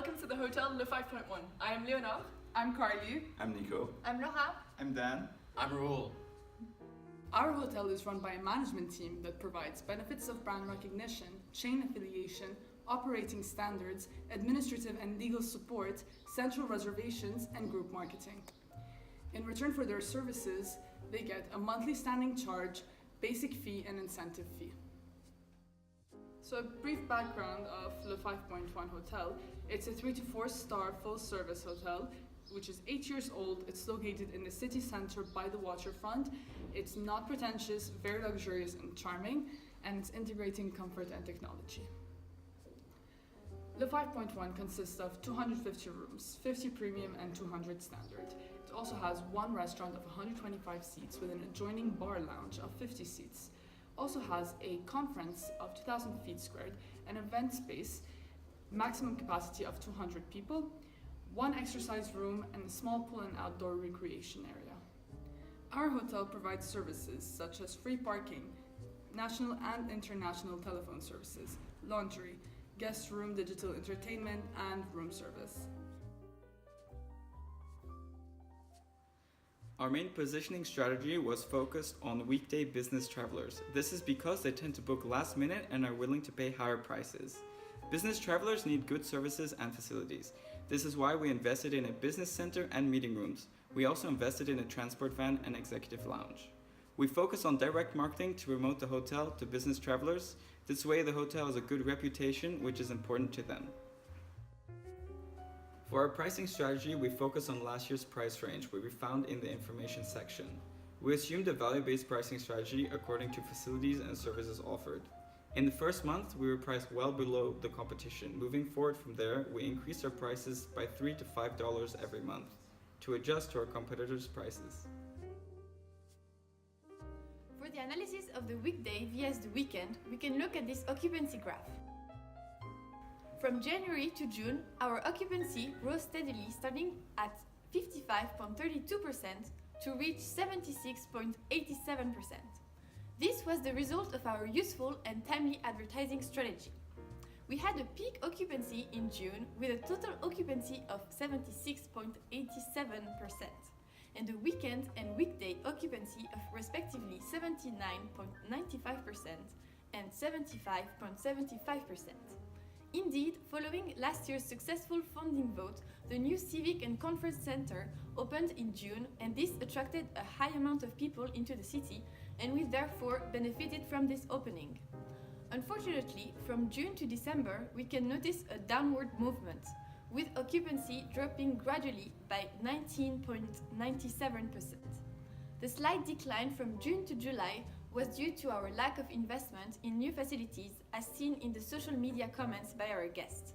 welcome to the Hotel Le 5.1. I am Leonard. I'm Carly. I'm Nico. I'm Laura. I'm Dan. I'm Raoul. Our hotel is run by a management team that provides benefits of brand recognition, chain affiliation, operating standards, administrative and legal support, central reservations, and group marketing. In return for their services, they get a monthly standing charge, basic fee, and incentive fee. So a brief background of Le 5.1 Hotel. It's a 3 to 4 star full service hotel, which is 8 years old. It's located in the city center by the waterfront. It's not pretentious, very luxurious and charming, and it's integrating comfort and technology. Le 5.1 consists of 250 rooms, 50 premium and 200 standard. It also has one restaurant of 125 seats with an adjoining bar lounge of 50 seats. Also has a conference of 2,000 feet squared, an event space, maximum capacity of 200 people, one exercise room, and a small pool and outdoor recreation area. Our hotel provides services such as free parking, national and international telephone services, laundry, guest room, digital entertainment, and room service. Our main positioning strategy was focused on weekday business travelers. This is because they tend to book last minute and are willing to pay higher prices. Business travelers need good services and facilities. This is why we invested in a business center and meeting rooms. We also invested in a transport van and executive lounge. We focus on direct marketing to promote the hotel to business travelers. This way the hotel has a good reputation, which is important to them. For our pricing strategy, we focus on last year's price range, where we found in the information section. We assumed a value-based pricing strategy according to facilities and services offered. In the first month, we were priced well below the competition. Moving forward from there, we increased our prices by $3 to $5 every month to adjust to our competitors' prices. For the analysis of the weekday via the weekend, we can look at this occupancy graph. From January to June, our occupancy rose steadily, starting at 55.32% to reach 76.87%. This was the result of our useful and timely advertising strategy. We had a peak occupancy in June with a total occupancy of 76.87% and a weekend and weekday occupancy of respectively 79.95% and 75.75%. Indeed, following last year's successful funding vote, the new Civic and Conference Center opened in June, and this attracted a high amount of people into the city, and we therefore benefited from this opening. Unfortunately, from June to December, we can notice a downward movement, with occupancy dropping gradually by 19.97%. The slight decline from June to July was due to our lack of investment in new facilities, as seen in the social media comments by our guests.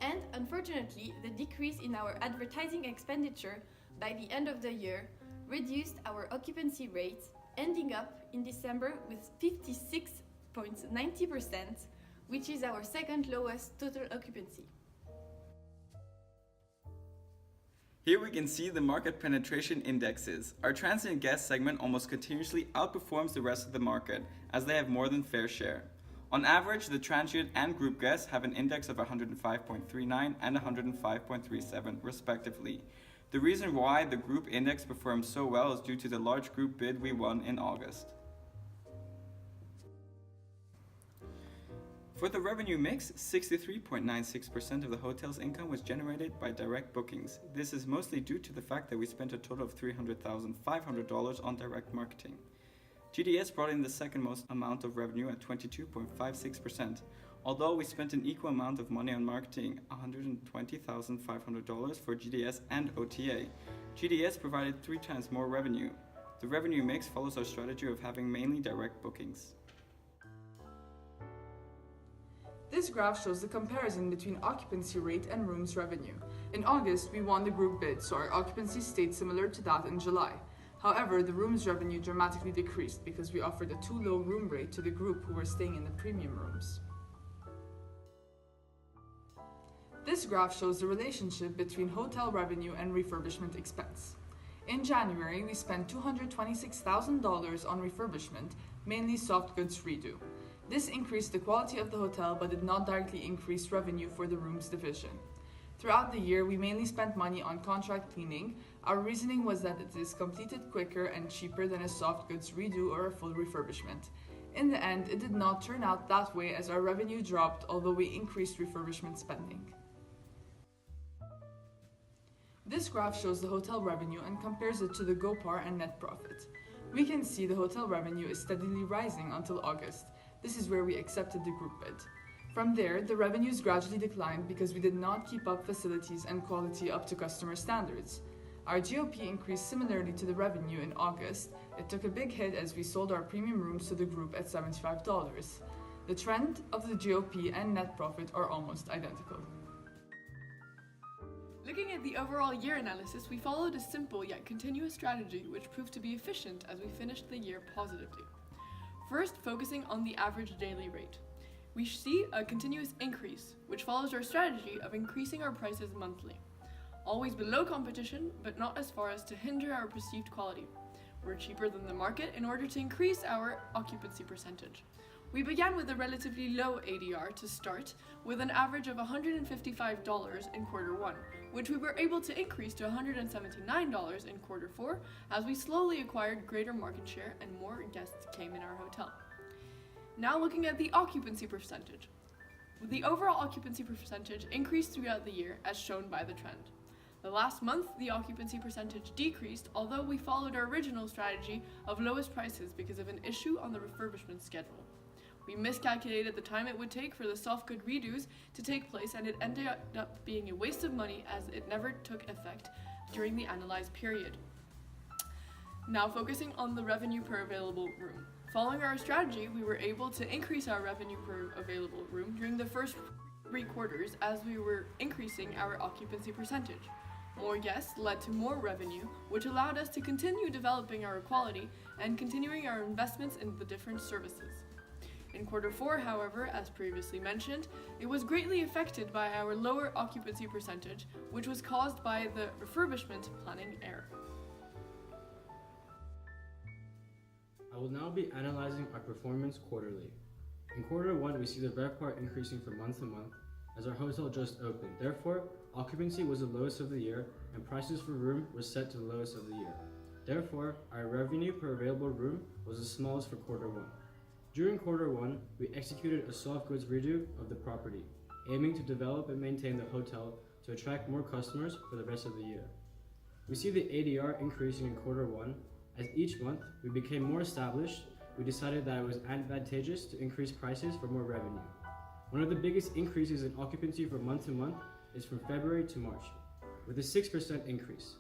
And unfortunately, the decrease in our advertising expenditure by the end of the year reduced our occupancy rate, ending up in December with 56.90%, which is our second lowest total occupancy. Here we can see the market penetration indexes. Our transient guest segment almost continuously outperforms the rest of the market, as they have more than fair share. On average, the transient and group guests have an index of 105.39 and 105.37 respectively. The reason why the group index performs so well is due to the large group bid we won in August. For the revenue mix, 63.96% of the hotel's income was generated by direct bookings. This is mostly due to the fact that we spent a total of $300,500 on direct marketing. GDS brought in the second most amount of revenue at 22.56%. Although we spent an equal amount of money on marketing, $120,500 for GDS and OTA, GDS provided 3 times more revenue. The revenue mix follows our strategy of having mainly direct bookings. This graph shows the comparison between occupancy rate and rooms revenue. In August, we won the group bid, so our occupancy stayed similar to that in July. However, the rooms revenue dramatically decreased because we offered a too low room rate to the group who were staying in the premium rooms. This graph shows the relationship between hotel revenue and refurbishment expense. In January, we spent $226,000 on refurbishment, mainly soft goods redo. This increased the quality of the hotel but did not directly increase revenue for the rooms division. Throughout the year, we mainly spent money on contract cleaning. Our reasoning was that it is completed quicker and cheaper than a soft goods redo or a full refurbishment. In the end, it did not turn out that way as our revenue dropped, although we increased refurbishment spending. This graph shows the hotel revenue and compares it to the GoPar and net profit. We can see the hotel revenue is steadily rising until August. This is where we accepted the group bid. From there, the revenues gradually declined because we did not keep up facilities and quality up to customer standards. Our GOP increased similarly to the revenue in August. It took a big hit as we sold our premium rooms to the group at $75. The trend of the GOP and net profit are almost identical. Looking at the overall year analysis, we followed a simple yet continuous strategy which proved to be efficient as we finished the year positively. First, focusing on the average daily rate. We see a continuous increase, which follows our strategy of increasing our prices monthly. Always below competition, but not as far as to hinder our perceived quality. We're cheaper than the market in order to increase our occupancy percentage. We began with a relatively low ADR to start, with an average of $155 in Q1, which we were able to increase to $179 in Q4 as we slowly acquired greater market share and more guests came in our hotel. Now looking at the occupancy percentage. The overall occupancy percentage increased throughout the year as shown by the trend. The last month, the occupancy percentage decreased, although we followed our original strategy of lowest prices because of an issue on the refurbishment schedule. We miscalculated the time it would take for the soft good redos to take place, and it ended up being a waste of money as it never took effect during the analyzed period. Now focusing on the revenue per available room. Following our strategy, we were able to increase our revenue per available room during the first 3 quarters as we were increasing our occupancy percentage. More guests led to more revenue, which allowed us to continue developing our quality and continuing our investments in the different services. In Q4, however, as previously mentioned, it was greatly affected by our lower occupancy percentage, which was caused by the refurbishment planning error. I will now be analyzing our performance quarterly. In Q1, we see the RevPAR increasing from month to month as our hotel just opened. Therefore, occupancy was the lowest of the year and prices for room were set to the lowest of the year. Therefore, our revenue per available room was the smallest for Q1. During Q1, we executed a soft goods redo of the property, aiming to develop and maintain the hotel to attract more customers for the rest of the year. We see the ADR increasing in Q1. As each month we became more established, we decided that it was advantageous to increase prices for more revenue. One of the biggest increases in occupancy from month to month is from February to March, with a 6% increase.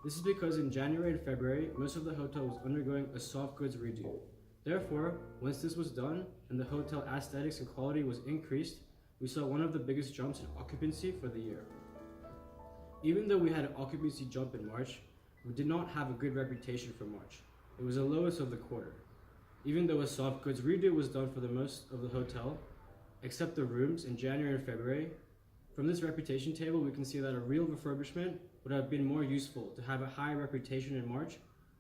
This is because in January and February, most of the hotel was undergoing a soft goods redo. Therefore, once this was done and the hotel aesthetics and quality was increased, we saw one of the biggest jumps in occupancy for the year. Even though we had an occupancy jump in March, we did not have a good reputation for March. It was the lowest of the quarter. Even though a soft goods redo was done for the most of the hotel, except the rooms in January and February, from this reputation table we can see that a real refurbishment would have been more useful to have a higher reputation in March,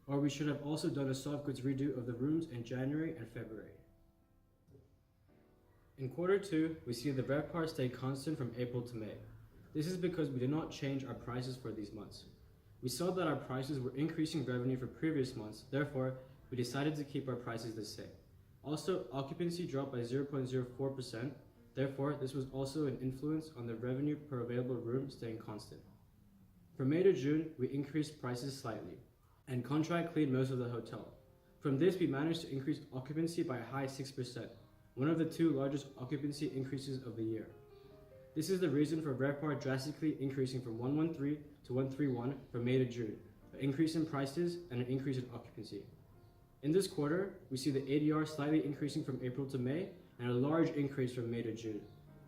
or we should have also done a soft goods redo of the rooms in January and February. In Q2, we see the RevPAR stay constant from April to May. This is because we did not change our prices for these months. We saw that our prices were increasing revenue for previous months, therefore, we decided to keep our prices the same. Also, occupancy dropped by 0.04%, therefore, this was also an influence on the revenue per available room staying constant. From May to June, we increased prices slightly, and contract cleaned most of the hotel. From this, we managed to increase occupancy by a high 6%, one of the 2 largest occupancy increases of the year. This is the reason for RevPAR drastically increasing from 113 to 131 from May to June, an increase in prices and an increase in occupancy. In this quarter, we see the ADR slightly increasing from April to May and a large increase from May to June.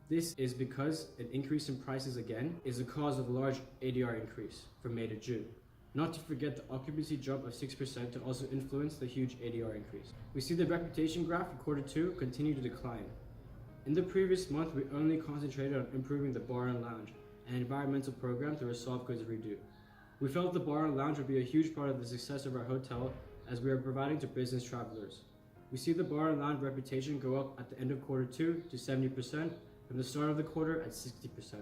This is because an increase in prices again is the cause of a large ADR increase from May to June. Not to forget the occupancy jump of 6% to also influence the huge ADR increase. We see the reputation graph for Q2 continue to decline. In the previous month, we only concentrated on improving the bar and lounge and environmental program through a soft goods redo. We felt the bar and lounge would be a huge part of the success of our hotel as we are providing to business travelers. We see the bar and lounge reputation go up at the end of Q2 to 70%, from the start of the quarter at 60%.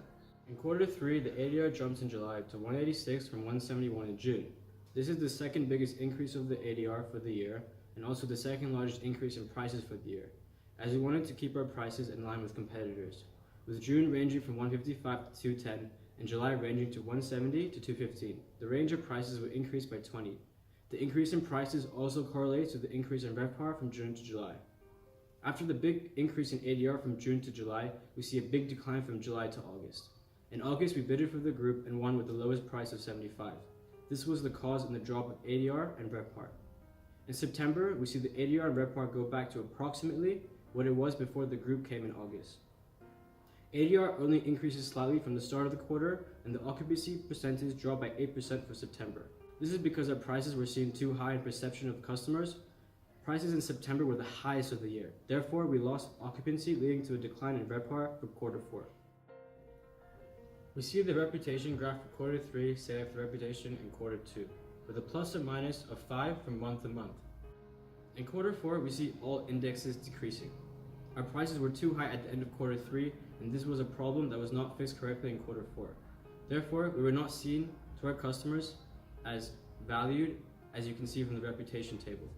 In quarter 3, the ADR jumps in July to 186 from 171 in June. This is the second biggest increase of the ADR for the year, and also the second largest increase in prices for the year, as we wanted to keep our prices in line with competitors, with June ranging from 155 to 210 and July ranging to 170 to 215. The range of prices will increase by 20. The increase in prices also correlates to the increase in RevPAR from June to July. After the big increase in ADR from June to July, we see a big decline from July to August. In August, we bidded for the group and won with the lowest price of 75. This was the cause in the drop of ADR and RevPAR. In September, we see the ADR and RevPAR go back to approximately what it was before the group came in August. ADR only increases slightly from the start of the quarter, and the occupancy percentage dropped by 8% for September. This is because our prices were seen too high in perception of customers. Prices in September were the highest of the year. Therefore, we lost occupancy, leading to a decline in RevPAR for quarter 4. We see the reputation graph for quarter 3 say after reputation in quarter 2, with a plus or minus of 5 from month to month. In quarter 4, we see all indexes decreasing. Our prices were too high at the end of quarter 3, and this was a problem that was not fixed correctly in quarter 4. Therefore, we were not seen to our customers as valued, as you can see from the reputation table.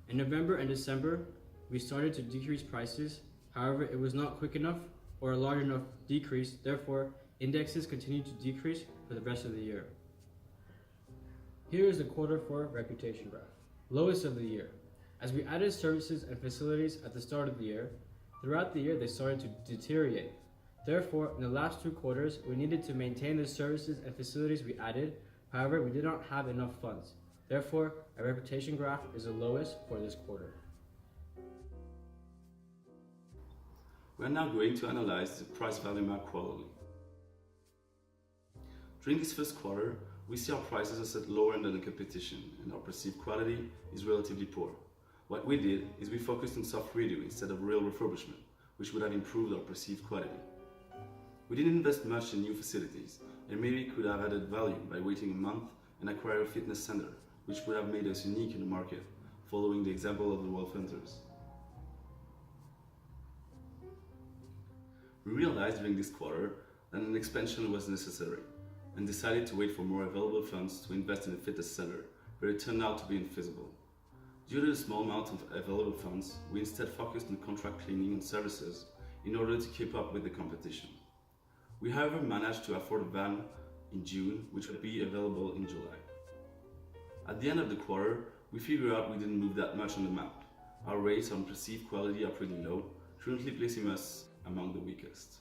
In November and December, we started to decrease prices. However, it was not quick enough or a large enough decrease. Therefore, indexes continued to decrease for the rest of the year. Here is the quarter 4 reputation graph, lowest of the year. As we added services and facilities at the start of the year, throughout the year they started to deteriorate. Therefore, in the last 2 quarters, we needed to maintain the services and facilities we added. However, we did not have enough funds. Therefore, our reputation graph is the lowest for this quarter. We are now going to analyze the price value map quarterly. During this first quarter, we see our prices are set lower than the competition, and our perceived quality is relatively poor. What we did is we focused on soft redo instead of real refurbishment, which would have improved our perceived quality. We didn't invest much in new facilities, and maybe could have added value by waiting a month and acquire a fitness center, which would have made us unique in the market, following the example of the Wolf Hunters. We realized during this quarter that an expansion was necessary, and decided to wait for more available funds to invest in a fitness center, but it turned out to be infeasible. Due to the small amount of available funds, we instead focused on contract cleaning and services in order to keep up with the competition. We however managed to afford a van in June, which would be available in July. At the end of the quarter, we figured out we didn't move that much on the map. Our rates on perceived quality are pretty low, currently placing us among the weakest.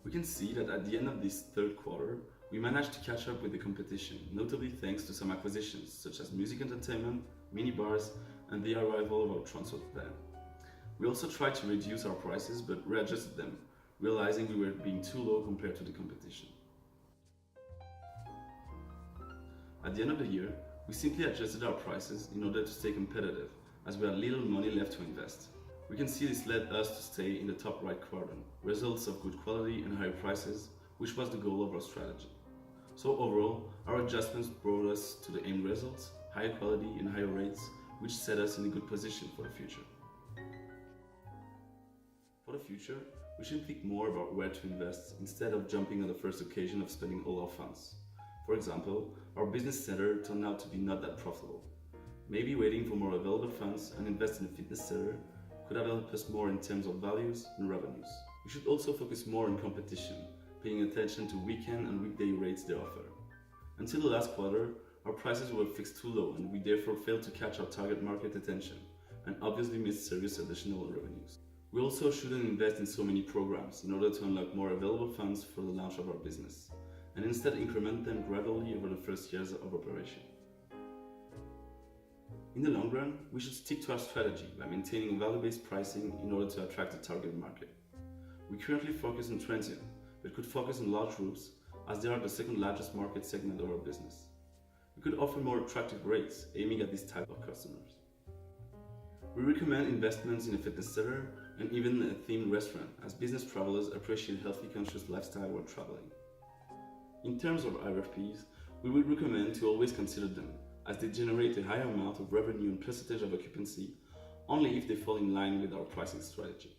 We can see that at the end of this third quarter, we managed to catch up with the competition, notably thanks to some acquisitions such as music entertainment, minibars, and the arrival of our transport van. We also tried to reduce our prices but readjusted them, realizing we were being too low compared to the competition. At the end of the year, we simply adjusted our prices in order to stay competitive, as we had little money left to invest. We can see this led us to stay in the top right quadrant, results of good quality and higher prices, which was the goal of our strategy. So overall, our adjustments brought us to the aimed results, higher quality and higher rates, which set us in a good position for the future. For the future, we should think more about where to invest instead of jumping on the first occasion of spending all our funds. For example, our business center turned out to be not that profitable. Maybe waiting for more available funds and invest in a fitness center could have helped us more in terms of values and revenues. We should also focus more on competition, paying attention to weekend and weekday rates they offer. Until the last quarter, our prices were fixed too low and we therefore failed to catch our target market attention and obviously missed serious additional revenues. We also shouldn't invest in so many programs in order to unlock more available funds for the launch of our business, and instead increment them gradually over the first years of operation. In the long run, we should stick to our strategy by maintaining value-based pricing in order to attract the target market. We currently focus on transient, but could focus on large groups as they are the second largest market segment of our business. We could offer more attractive rates aiming at this type of customers. We recommend investments in a fitness center and even a themed restaurant, as business travelers appreciate healthy, conscious lifestyle while traveling. In terms of RFPs, we would recommend to always consider them, as they generate a higher amount of revenue and percentage of occupancy only if they fall in line with our pricing strategy.